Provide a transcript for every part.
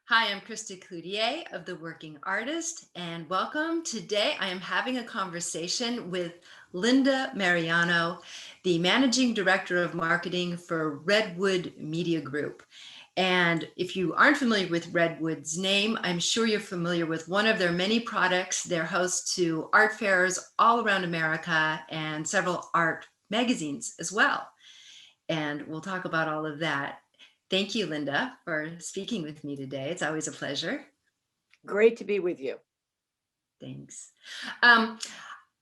Hi, I'm Krista Cloutier of The Working Artist, and welcome. Today, I am having a conversation with Linda Mariano, the Managing Director of Marketing for Redwood Media Group. And if you aren't familiar with Redwood's name, I'm sure you're familiar with one of their many products. They're host to art fairs all around America and several art magazines as well. And we'll talk about all of that. Thank you, Linda, for speaking with me today. It's always a pleasure. Great to be with you. Thanks. Um,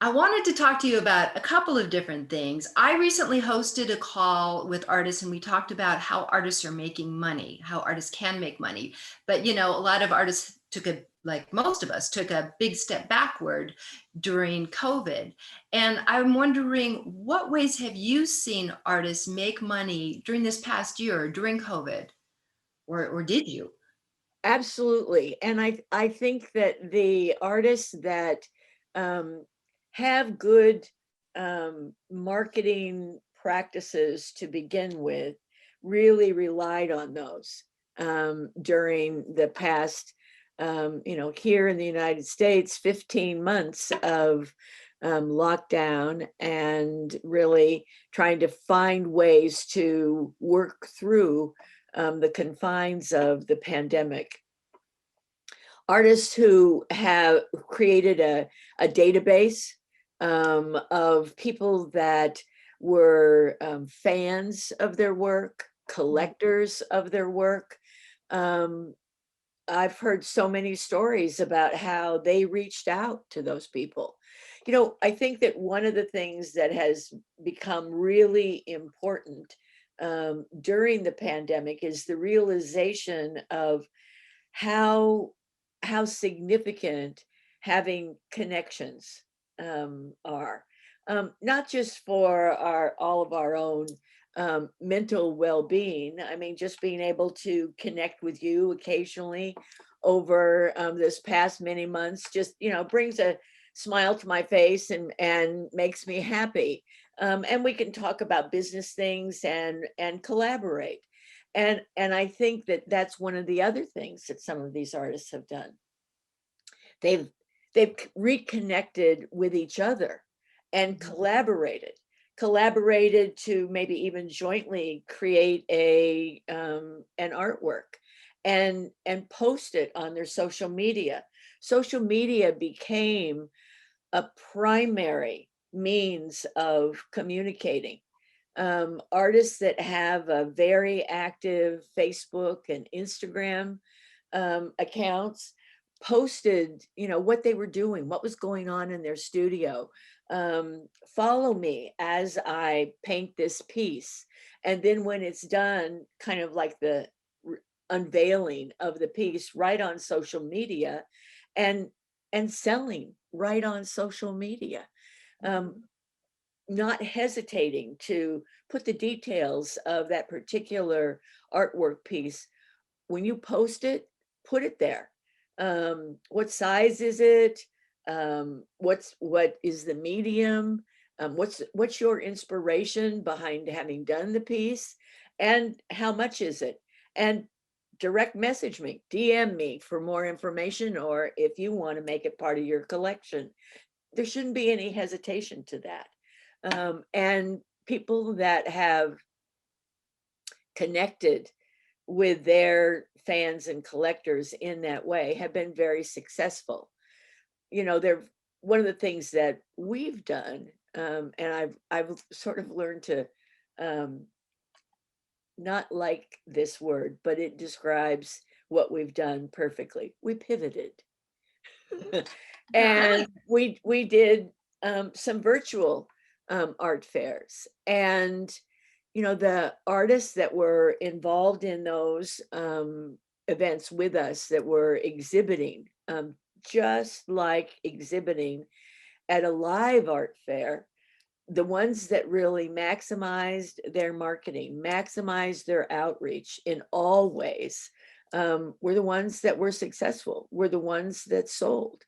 I wanted to talk to you about a couple of different things. I recently hosted a call with artists and we talked about how artists are making money, how artists can make money. But, a lot of artists like most of us, took a big step backward during COVID. And I'm wondering, what ways have you seen artists make money during this past year, during COVID? Or did you? Absolutely. And I think that the artists that um, have good marketing practices to begin with really relied on those during the past, here in the United States, 15 months of lockdown and really trying to find ways to work through the confines of the pandemic. Artists who have created a database of people that were fans of their work, collectors of their work. Um, I've heard so many stories about how they reached out to those people. I think that one of the things that has become really important during the pandemic is the realization of how how significant having connections are, not just for all of our own mental well-being. I mean, just being able to connect with you occasionally over this past many months just brings a smile to my face and makes me happy. And we can talk about business things and collaborate. And I think that that's one of the other things that some of these artists have done. They've they've reconnected with each other and collaborated to maybe even jointly create a an artwork and post it on their social media. Social media became a primary means of communicating. Artists that have a very active Facebook and Instagram accounts posted, what they were doing, what was going on in their studio. Follow me as I paint this piece. And then when it's done, kind of like the unveiling of the piece right on social media and selling right on social media. Um, Not hesitating to put the details of that particular artwork piece. When you post it, put it there. What size is it? What is the medium? What's your inspiration behind having done the piece? And how much is it? And direct message me, DM me for more information, or if you want to make it part of your collection. There shouldn't be any hesitation to that. And people that have connected with their fans and collectors in that way have been very successful. They're one of the things that we've done, and I've sort of learned to not like this word, but it describes what we've done perfectly. We pivoted. And we did some virtual art fairs, and the artists that were involved in those events with us that were exhibiting, just like exhibiting at a live art fair, the ones that really maximized their marketing, maximized their outreach in all ways, were the ones that were successful, were the ones that sold,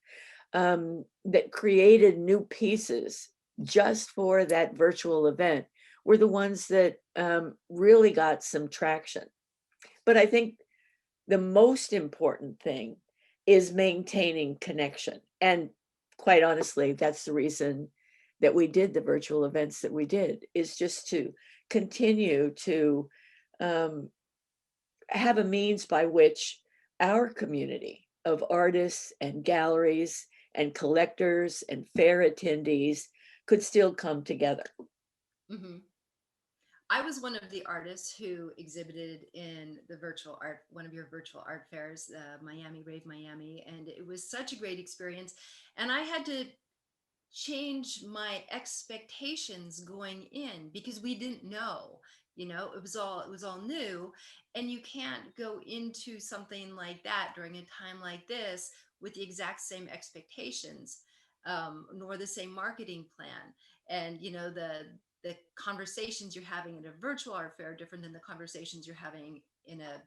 that created new pieces just for that virtual event, were the ones that really got some traction. But I think the most important thing is maintaining connection. And quite honestly, that's the reason that we did the virtual events that we did, is just to continue to um, have a means by which our community of artists and galleries and collectors and fair attendees could still come together. Mhm. I was one of the artists who exhibited in the virtual art, one of your virtual art fairs, Miami Rave Miami, and it was such a great experience. And I had to change my expectations going in because we didn't know, it was all new, and you can't go into something like that during a time like this with the exact same expectations, nor the same marketing plan. And the conversations you're having at a virtual art fair are different than the conversations you're having in a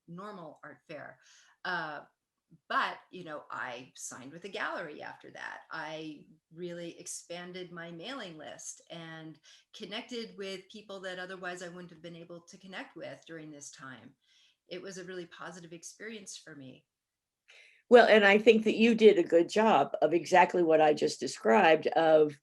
normal art fair. uh, but I signed with a gallery after that. I really expanded my mailing list and connected with people that otherwise I wouldn't have been able to connect with during this time. It was a really positive experience for me. Well, and I think that you did a good job of exactly what I just described, of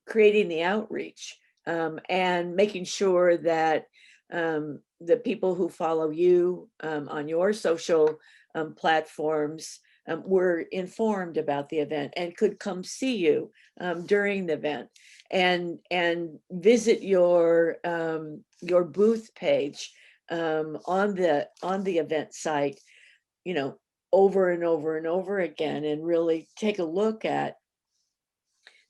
creating the outreach, and making sure that the people who follow you on your social platforms were informed about the event and could come see you during the event, and visit your booth page on the event site, you know, over and over and over again, and really take a look at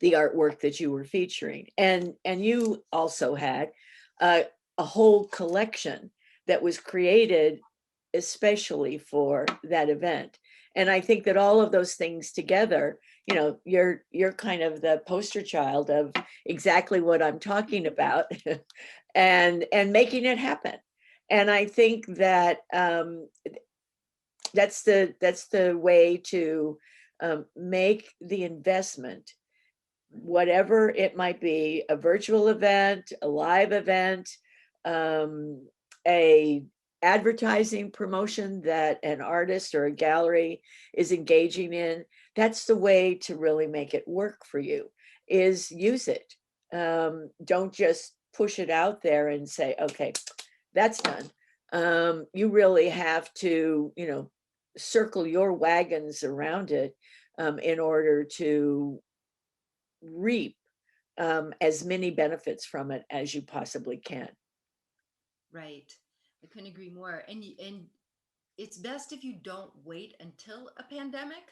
the artwork that you were featuring. And you also had uh, a whole collection that was created especially for that event. And I think that all of those things together, you're kind of the poster child of exactly what I'm talking about, and making it happen. And I think that that's the way to make the investment, whatever it might be, a virtual event, a live event, um, a advertising promotion that an artist or a gallery is engaging in. That's the way to really make it work for you, is use it. Don't just push it out there and say, okay, that's done. You really have to, circle your wagons around it in order to reap as many benefits from it as you possibly can. Right. I couldn't agree more. And it's best if you don't wait until a pandemic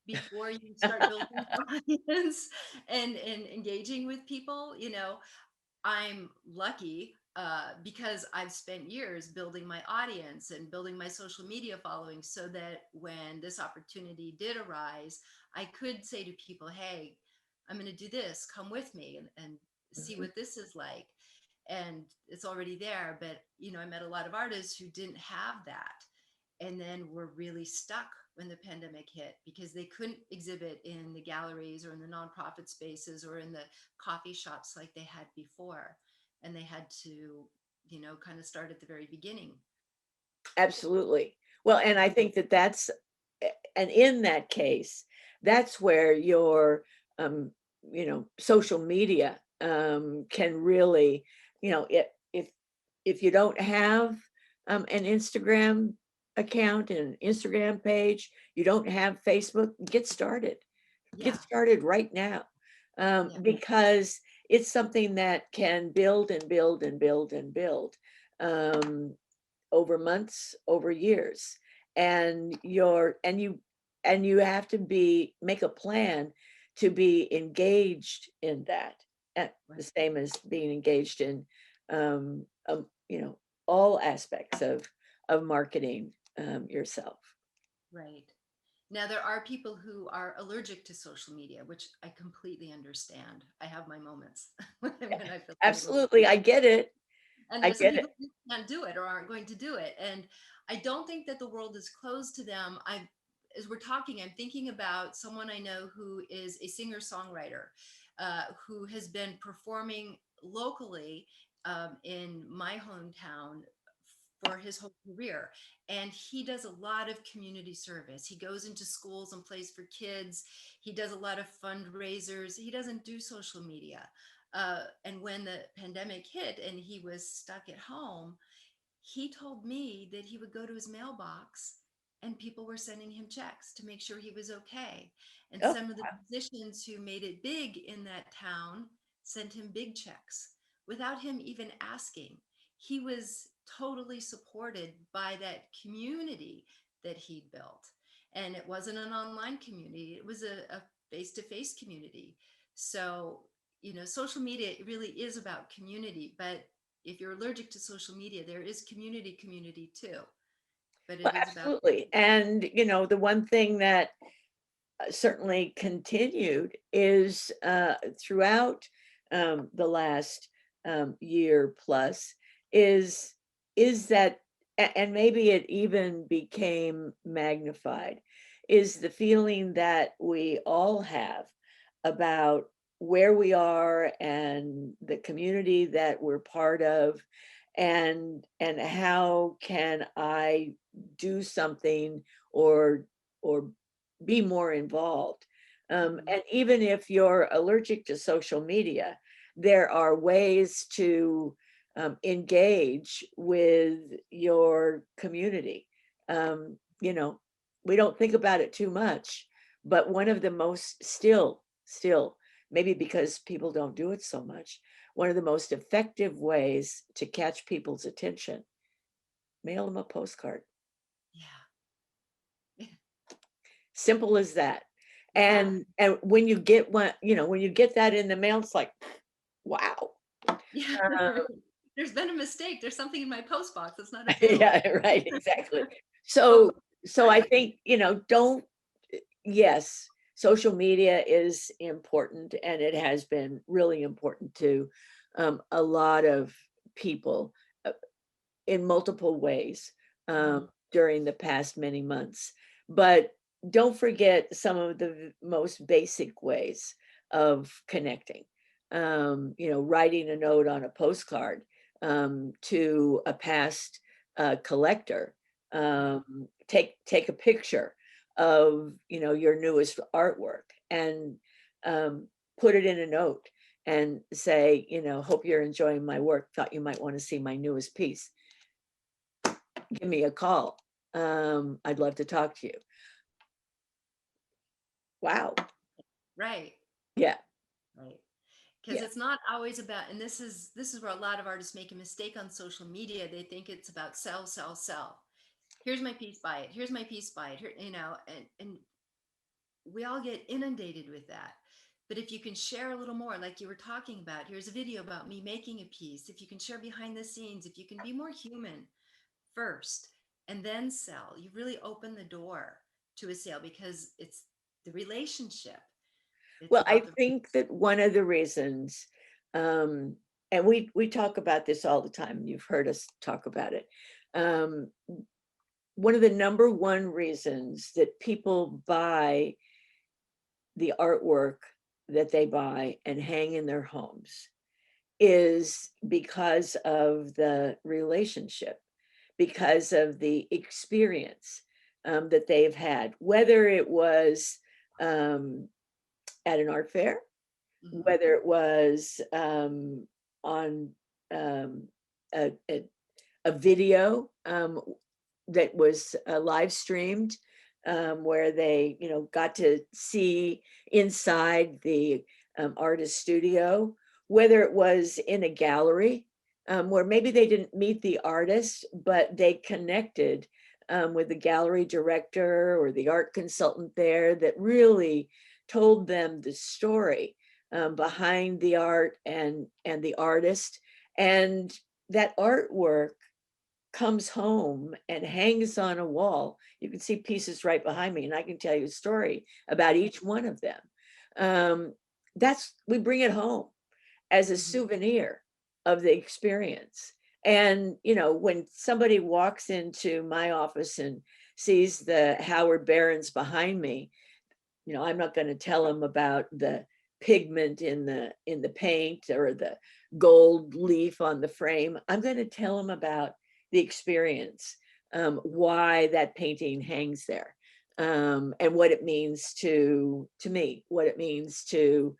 before you start building an audience and engaging with people. I'm lucky because I've spent years building my audience and building my social media following, so that when this opportunity did arise, I could say to people, hey, I'm going to do this, come with me and see Mhm. what this is like. And it's already there. But, I met a lot of artists who didn't have that and then were really stuck when the pandemic hit because they couldn't exhibit in the galleries or in the nonprofit spaces or in the coffee shops like they had before. And they had to, kind of start at the very beginning. Absolutely. Well, and I think that and in that case, that's where your, um, social media can really, if you don't have an Instagram account and an Instagram page, you don't have Facebook, get Yeah. started right now, Yeah. because it's something that can build and build and build and build um, over months, over years. And you have to make a plan to be engaged in that, at the Right. same as being engaged in um, um, you know all aspects of marketing yourself. Right. Now, there are people who are allergic to social media, which I completely understand. I have my moments when I feel a little bit. Absolutely, I get it. And I there's some get it. people who can't do it or aren't going to do it. And I don't think that the world is closed to them. As we're talking, I'm thinking about someone I know who is a singer songwriter, who has been performing locally in my hometown for his whole career. And he does a lot of community service. He goes into schools and plays for kids. He does a lot of fundraisers. He doesn't do social media. And when the pandemic hit and he was stuck at home, he told me that he would go to his mailbox and people were sending him checks to make sure he was okay. And Oh, some of the musicians who made it big in that town sent him big checks without him even asking. He was totally supported by that community that he'd built. And it wasn't an online community, it was a face-to-face community. So, social media really is about community, but if you're allergic to social media, there is community too, but well, it is about. absolutely. And, the one thing that certainly continued is throughout the last year plus is that, and maybe it even became magnified, is the feeling that we all have about where we are and the community that we're part of, and how can I do something or be more involved. Mhm. And even if you're allergic to social media, there are ways to engage with your community. We don't think about it too much, but one of the most still, maybe because people don't do it so much, one of the most effective ways to catch people's attention, mail them a postcard. Yeah. Simple as that. Yeah. And when you get one, when you get that in the mail, it's like, wow. Yeah. Uh, There's been a mistake. There's something in my post box. It's not a bill. yeah, right, exactly. Well, So I think, don't, yes, social media is important, and it has been really important to a lot of people in multiple ways mhm. during the past many months. But don't forget some of the most basic ways of connecting. Writing a note on a postcard to a past collector. Take a picture of your newest artwork and put it in a note and say, hope you're enjoying my work. Thought you might want to see my newest piece. Give me a call. I'd love to talk to you. Wow. Right. Yeah. Right. Because Yeah. it's not always about, and this is where a lot of artists make a mistake on social media. They think it's about sell, sell, sell. Here's my piece, buy it. Here's my piece, buy it. Here, and we all get inundated with that. But if you can share a little more, like you were talking about, here's a video about me making a piece. If you can share behind the scenes, if you can be more human first and then sell, you really open the door to a sale because it's the relationship. It's Well, I about the. think that one of the reasons, and we talk about this all the time. You've heard us talk about it. Um, One of the number one reasons that people buy the artwork that they buy and hang in their homes is because of the relationship, because of the experience that they've had, whether it was at an art fair, Mhm. whether it was on a, a video that was live streamed, where they, got to see inside the artist studio, whether it was in a gallery where maybe they didn't meet the artist, but they connected with the gallery director or the art consultant there that really told them the story behind the art and the artist, and that artwork comes home and hangs on a wall. You can see pieces right behind me, and I can tell you a story about each one of them. That's we bring it home as a Mhm. souvenir of the experience. And when somebody walks into my office and sees the Howard Barons behind me, I'm not going to tell them about the pigment in the paint or the gold leaf on the frame. I'm going to tell them about the experience, why that painting hangs there, and what it means to me, what it means to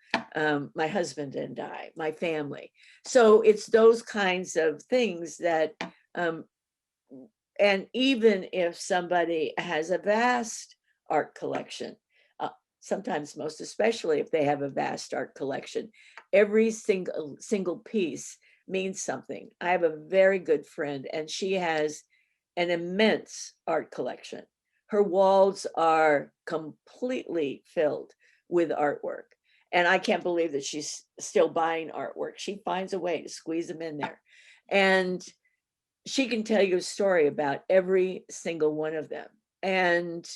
my husband and I, my family. So it's those kinds of things that, and even if somebody has a vast art collection, sometimes most especially if they have a vast art collection, every single piece means something. I have a very good friend, and she has an immense art collection. Her walls are completely filled with artwork. And I can't believe that she's still buying artwork. She finds a way to squeeze them in there. And she can tell you a story about every single one of them. And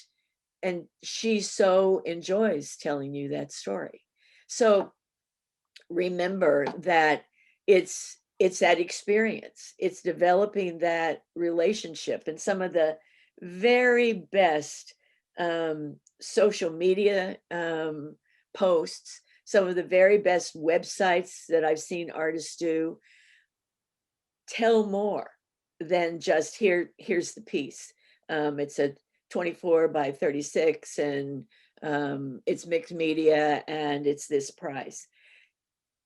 she so enjoys telling you that story. So remember that it's that experience, it's developing that relationship. And some of the very best social media posts, some of the very best websites that I've seen artists do, tell more than just here's the piece. It's a 24 by 36 and it's mixed media and it's this price.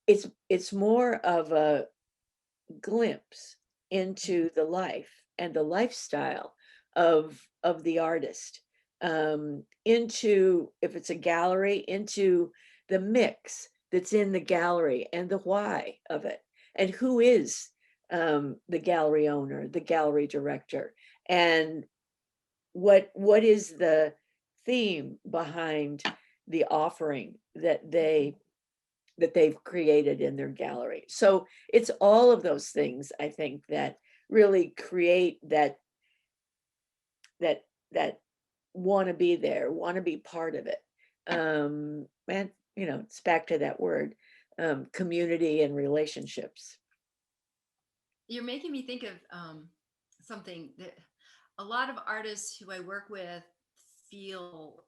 It's more of a glimpse into the life and the lifestyle of the artist, into, if it's a gallery, into the mix that's in the gallery and the why of it, and who is the gallery owner, the gallery director, and what is the theme behind the offering that they've created in their gallery. So it's all of those things, I think, that really create that want to be there, want to be part of it. And it's back to that word, community and relationships. You're making me think of something that a lot of artists who I work with feel,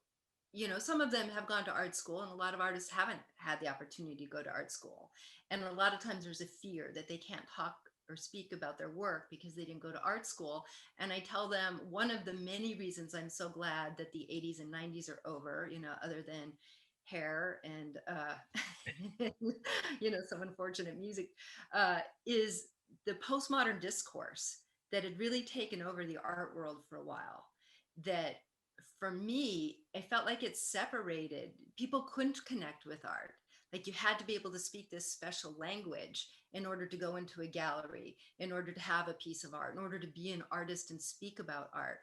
some of them have gone to art school, and a lot of artists haven't had the opportunity to go to art school. And a lot of times there's a fear that they can't talk or speak about their work because they didn't go to art school. And I tell them one of the many reasons I'm so glad that the 80s and 90s are over, other than hair and some unfortunate music, is the postmodern discourse that had really taken over the art world for a while. That for me, I felt like it separated. People couldn't connect with art. Like you had to be able to speak this special language in order to go into a gallery, in order to have a piece of art, in order to be an artist and speak about art.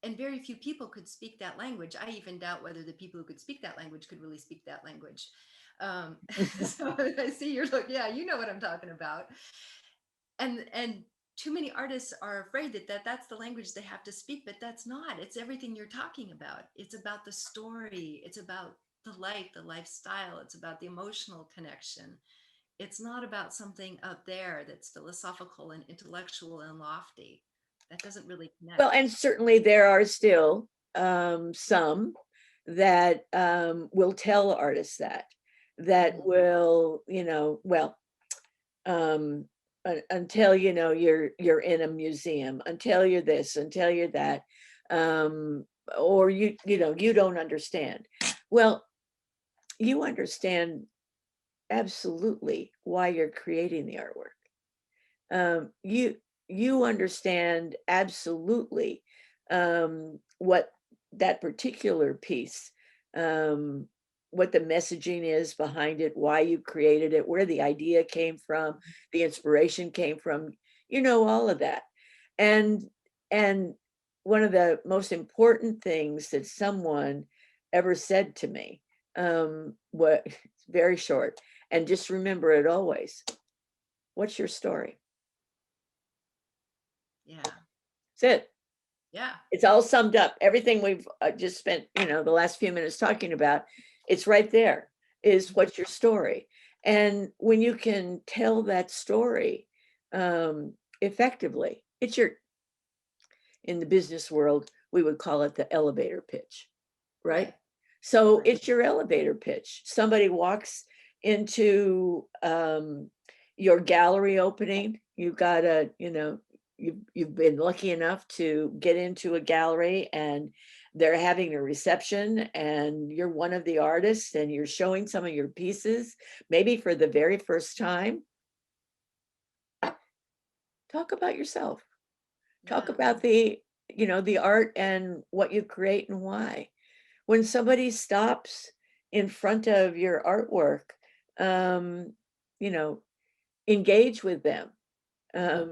And very few people could speak that language. I even doubt whether the people who could speak that language could really speak that language. So I see you're like, yeah, you know what I'm talking about. And too many artists are afraid that that's the language they have to speak, but that's not. It's everything you're talking about. It's about the story, it's about the life, the lifestyle, it's about the emotional connection. It's not about something up there that's philosophical and intellectual and lofty. That doesn't really connect. Well, and certainly there are still some that will tell artists that will, until you're in a museum, until you're this, until you're that, or you don't understand. Well, you understand absolutely why you're creating the artwork. You understand absolutely what that particular piece, what the messaging is behind it, why you created it, where the idea came from, the inspiration came from, all of that. And one of the most important things that someone ever said to me, what very short, and just remember it always. What's your story? Yeah. That's it. Yeah. It's all summed up. Everything we've just spent, the last few minutes talking about, it's right there, is what's your story? And when you can tell that story effectively, in the business world, we would call it the elevator pitch, right? So it's your elevator pitch. Somebody walks into your gallery opening, you got a, you've been lucky enough to get into a gallery and they're having a reception and you're one of the artists and you're showing some of your pieces, maybe for the very first time, talk about yourself. Talk Yeah. about the art and what you create and why. When somebody stops in front of your artwork, um, you know, engage with them.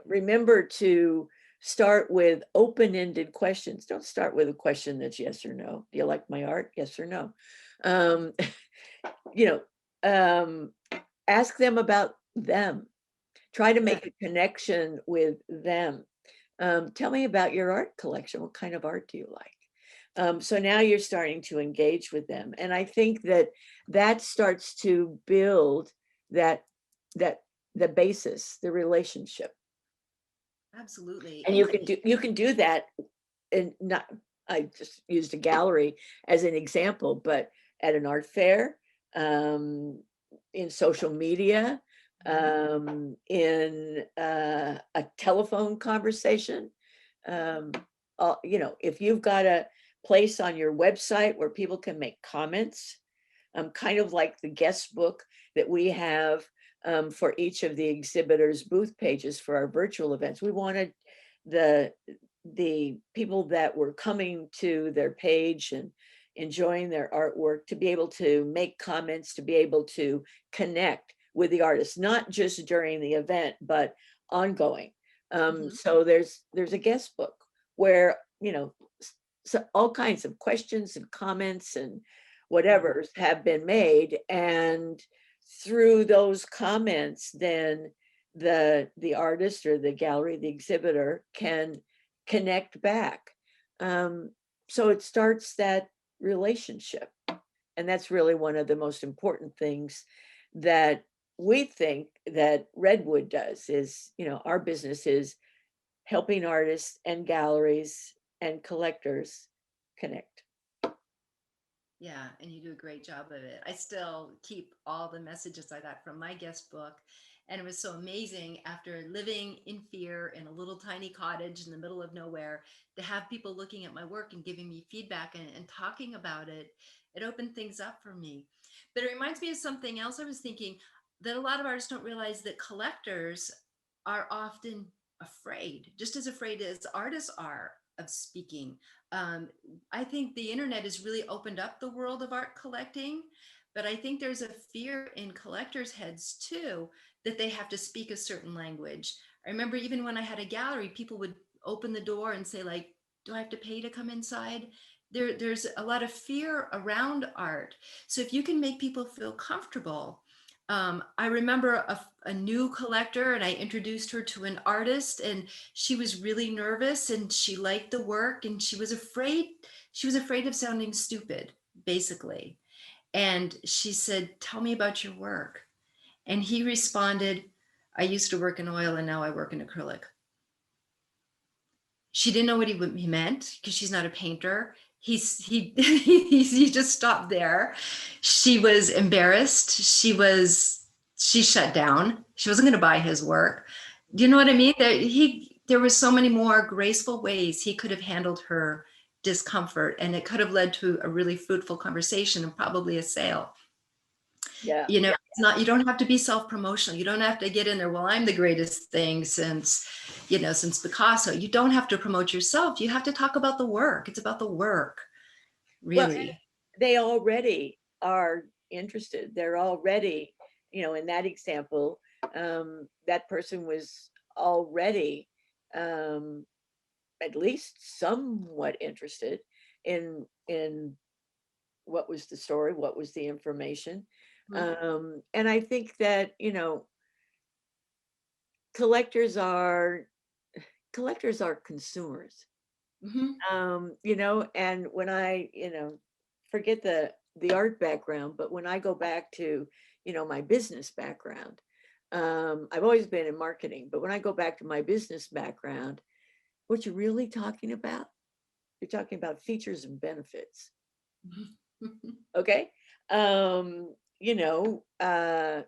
Remember to start with open-ended questions. Don't start with a question that's yes or no. Do you like my art? Yes or no. Um, you know, um, ask them about them. Try to Yeah. make a connection with them. Tell me about your art collection. What kind of art do you like? So now you're starting to engage with them. And I think that starts to build that the basis, the relationship. Absolutely. And you can do that, and not, I just used a gallery as an example, but at an art fair, in social media, in a telephone conversation. Um, if you've got a place on your website where people can make comments, kind of like the guest book that we have for each of the exhibitors' booth pages for our virtual events. We wanted the people that were coming to their page and enjoying their artwork to be able to make comments, to be able to connect with the artist, not just during the event, but ongoing. So there's a guest book where, so all kinds of questions and comments and whatever have been made, and through those comments, then the artist or the gallery, the exhibitor, can connect back. So it starts that relationship, and that's really one of the most important things that we think that Redwood does. Is, our business is helping artists and galleries and collectors connect. Yeah, and you do a great job of it. I still keep all the messages I got from my guest book. And it was so amazing after living in fear in a little tiny cottage in the middle of nowhere to have people looking at my work and giving me feedback and talking about it. It opened things up for me. But it reminds me of something else I was thinking, that a lot of artists don't realize that collectors are often afraid, just as afraid as artists are of speaking. um, I think the internet has really opened up the world of art collecting, but I think there's a fear in collectors' heads too that they have to speak a certain language. I remember even when I had a gallery, people would open the door and say, like, do I have to pay to come inside? There's a lot of fear around art. So if you can make people feel comfortable, I remember a new collector, and I introduced her to an artist, and she was really nervous and she liked the work, and she was afraid of sounding stupid, basically. And she said, tell me about your work. And he responded, I used to work in oil and now I work in acrylic. She didn't know what he meant because she's not a painter. He just stopped there. She was embarrassed. She shut down. She wasn't going to buy his work. Do you know what I mean? There was so many more graceful ways he could have handled her discomfort, and it could have led to a really fruitful conversation and probably a sale. Yeah. It's not, you don't have to be self-promotional. You don't have to get in there, well, I'm the greatest thing since Picasso. You don't have to promote yourself. You have to talk about the work. It's about the work, Well, really. they already are interested. They're already, in that example, that person was already at least somewhat interested in what was the story, what was the information. Mhm. And I think that, collectors are collectors are consumers. Mhm. And when I, forget the art background, but when I go back to, my business background, I've always been in marketing, but when I go back to my business background, what you're really talking about, you're talking about features and benefits. Okay. Um, you know, uh,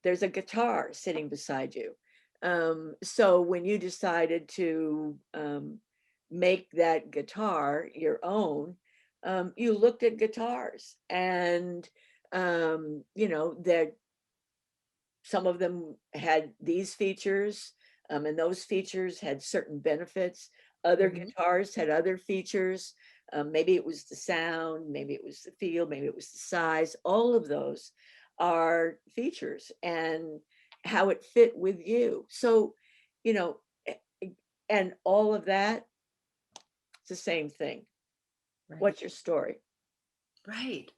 there's a guitar sitting beside you. So when you decided to make that guitar your own, you looked at guitars, and that some of them had these features, and those features had certain benefits. Other Mhm. guitars had other features. Maybe it was the sound, maybe it was the feel, maybe it was the size. All of those are features and how it fit with you. So, you know, and all of that, it's the same thing. Right. What's your story? Right.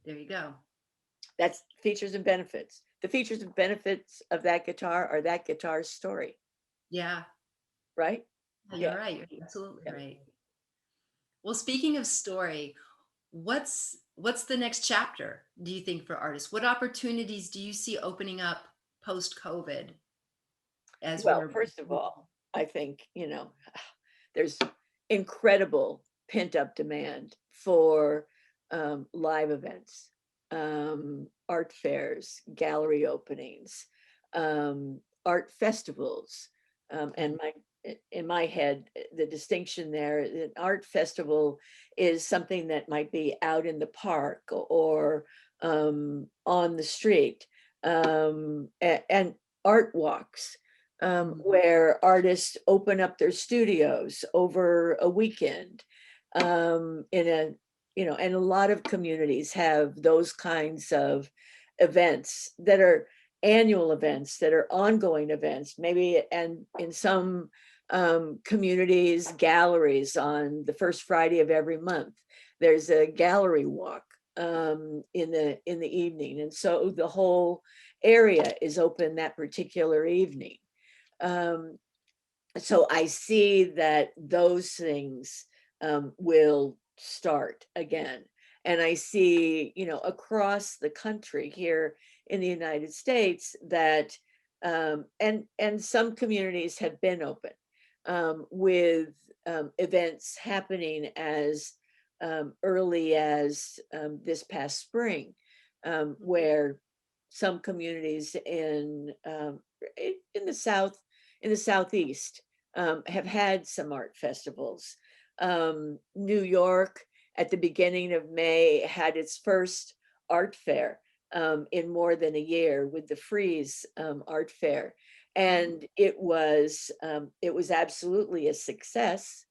There you go. That's features and benefits. The features and benefits of that guitar are that guitar's story, Yeah. right? You're Yeah. right. You're absolutely Yeah. right. Well, speaking of story, what's the next chapter, do you think, for artists? What opportunities do you see opening up post COVID as Well, we're first of all, I think, there's incredible pent up demand for live events, art fairs, gallery openings, art festivals. And in my head, the distinction there, an art festival is something that might be out in the park or on the street, and art walks, Mhm. where artists open up their studios over a weekend, in a and a lot of communities have those kinds of events that are annual events, that are ongoing events, maybe, and in some communities, galleries on the first Friday of every month. There's a gallery walk in the evening, and so the whole area is open that particular evening. um, so I see that those things will start again. And I see, across the country here in the United States that, and some communities have been open, with events happening as early as this past spring, where some communities in the South, in the Southeast, have had some art festivals. New York, at the beginning of May, had its first art fair in more than a year, with the Freeze Art Fair, and it was absolutely a success.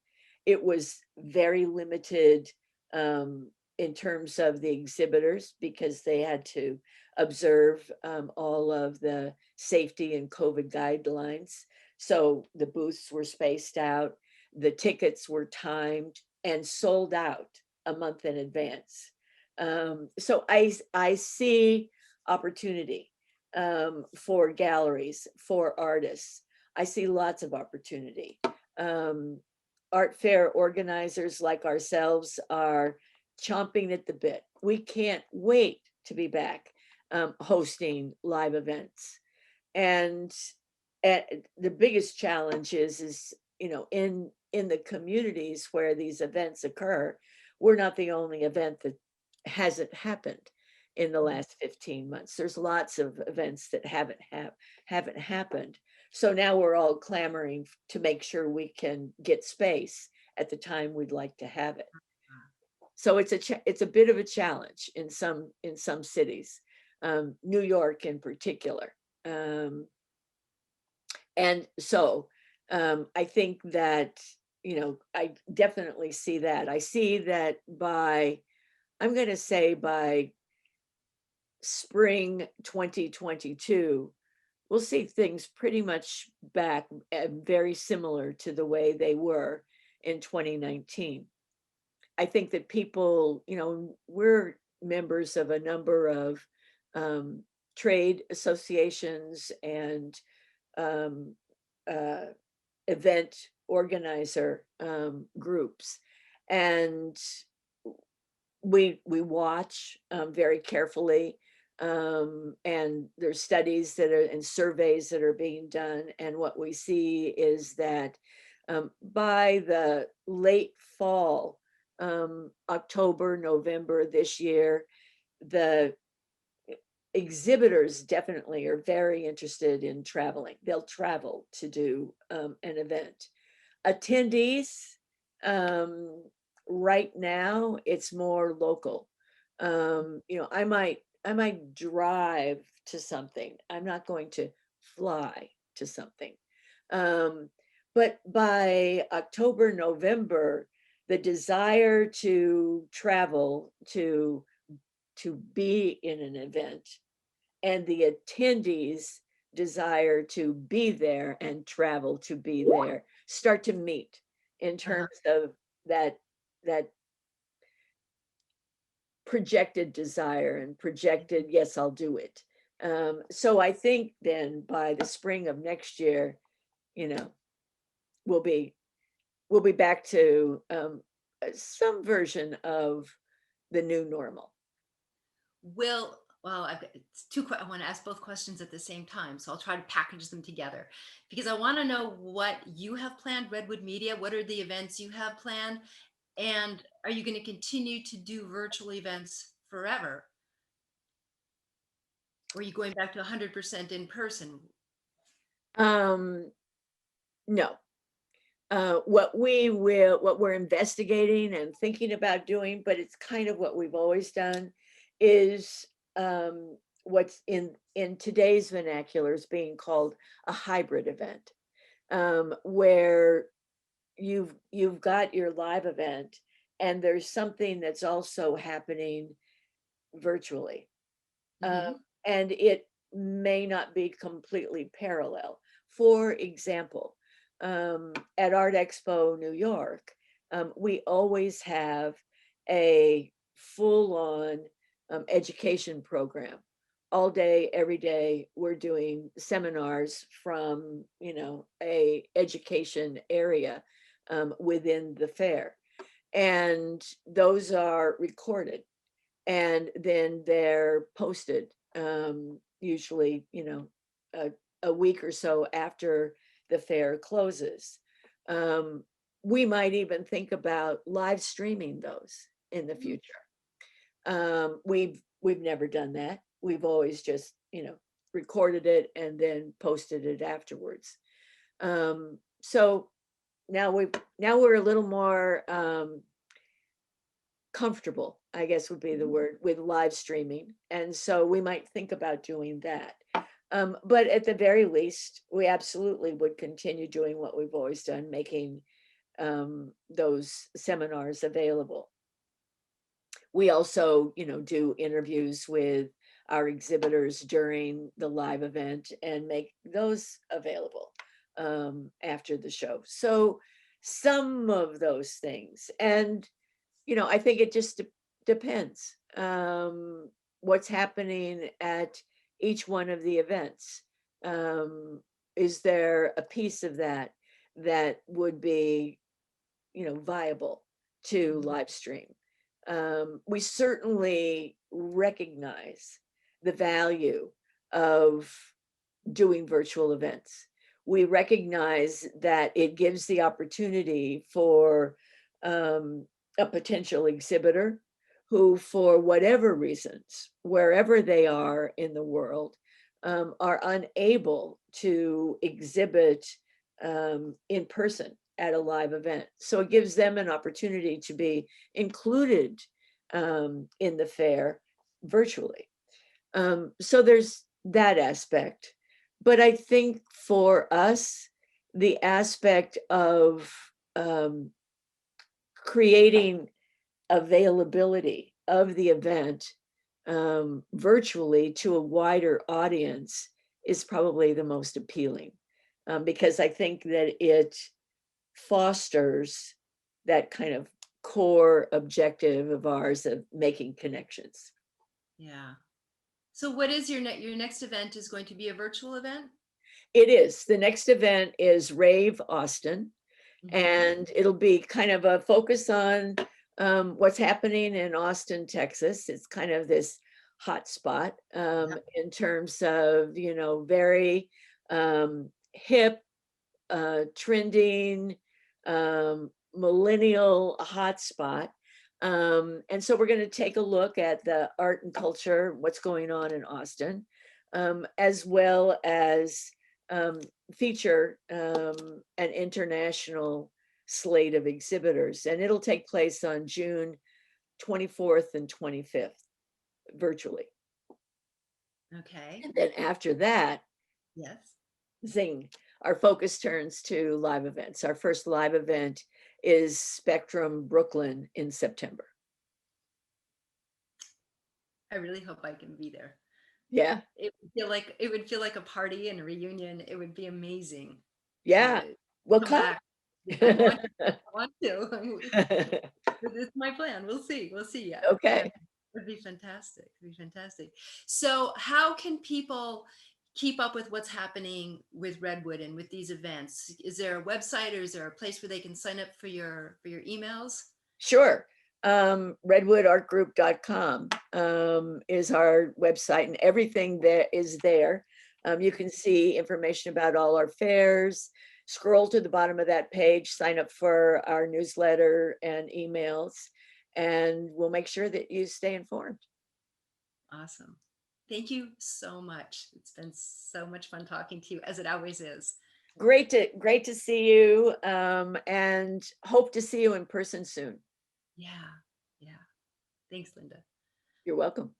It was very limited in terms of the exhibitors, because they had to observe all of the safety and COVID guidelines. So the booths were spaced out, the tickets were timed and sold out a month in advance. So I see opportunity for galleries, for artists. I see lots of opportunity. Um, Art fair organizers like ourselves are chomping at the bit. We can't wait to be back hosting live events. And the biggest challenge is in the communities where these events occur, we're not the only event that hasn't happened in the Mhm. last 15 months. There's lots of events that haven't happened. So now we're all clamoring to make sure we can get space at the time we'd like to have it. So it's a bit of a challenge in some cities, New York in particular. Um, and so I think that, I definitely see that. I see that I'm going to say by spring 2022, we'll see things pretty much back, very similar to the way they were in 2019. I think that people, we're members of a number of um, trade associations and um, uh, event organizer groups, and we watch very carefully, and there's studies that are and surveys that are being done, and what we see is that by the late fall, October, November this year, the exhibitors definitely are very interested in traveling. They'll travel to do an event. Attendees, right now, it's more local. I might drive to something. I'm not going to fly to something. Um, but by October, November, the desire to travel to be in an event and the attendees desire to be there and travel to be there start to meet in Uh-huh. terms of that projected desire and projected, yes, I'll do it. So I think then by the spring of next year, you know, we'll be back to some version of the new normal. Well, it's I want to ask both questions at the same time, so I'll try to package them together because I want to know what you have planned, Redwood Media. What are the events you have planned? And are you going to continue to do virtual events forever? Or are you going back to 100% in person? Um, no, what we're investigating and thinking about doing, but it's kind of what we've always done, is what's in today's vernacular is being called a hybrid event, where you've got your live event and there's something that's also happening virtually. Um, Hmm. and it may not be completely parallel. For example, at Art Expo New York, we always have a full-on education program. All day, every day, we're doing seminars from, a education area within the fair. And those are recorded and then they're posted, usually, a, a week or so after the fair closes. Um, we might even think about live streaming those in the future. We've never done that. We've always just, recorded it and then posted it afterwards. So now we're a little more comfortable, I guess would be the word, with live streaming. And so we might think about doing that. But at the very least, we absolutely would continue doing what we've always done, making those seminars available. We also, do interviews with our exhibitors during the live event and make those available after the show. So some of those things. And I think it just depends what's happening at each one of the events. Is there a piece of that that would be, viable to live stream? We certainly recognize the value of doing virtual events. We recognize that it gives the opportunity for a potential exhibitor who, for whatever reasons, wherever they are in the world, are unable to exhibit in person at a live event. So it gives them an opportunity to be included in the fair virtually. So there's that aspect. But I think for us, the aspect of creating availability of the event virtually to a wider audience is probably the most appealing, because I think that it fosters that kind of core objective of ours of making connections. Yeah. So what is your next event is going to be a virtual event? It is. The next event is Rave Austin, Hmm. and it'll be kind of a focus on what's happening in Austin, Texas. It's kind of this hot spot Yep. in terms of, very hip, trending, millennial hotspot. And so we're going to take a look at the art and culture, what's going on in Austin, as well as feature an international slate of exhibitors. And it'll take place on June 24th and 25th, virtually. Okay. And then after that, Yes. zing, our focus turns to live events. Our first live event is Spectrum Brooklyn in September. I really hope I can be there. Yeah. It would feel like a party and a reunion. It would be amazing Yeah. to Well, come come. back. I want to. It's my plan. We'll see. We'll see. Yeah. Okay. It'd be fantastic. It'd be fantastic. So how can people keep up with what's happening with Redwood and with these events? Is there a website or is there a place where they can sign up for your emails? Sure. Redwoodartgroup.com is our website, and everything there is there. You can see information about all our fairs. Scroll to the bottom of that page, sign up for our newsletter and emails, and we'll make sure that you stay informed. Awesome. Thank you so much. It's been so much fun talking to you, as it always is. Great to see you, and hope to see you in person soon. Yeah. Yeah. Thanks, Linda. You're welcome.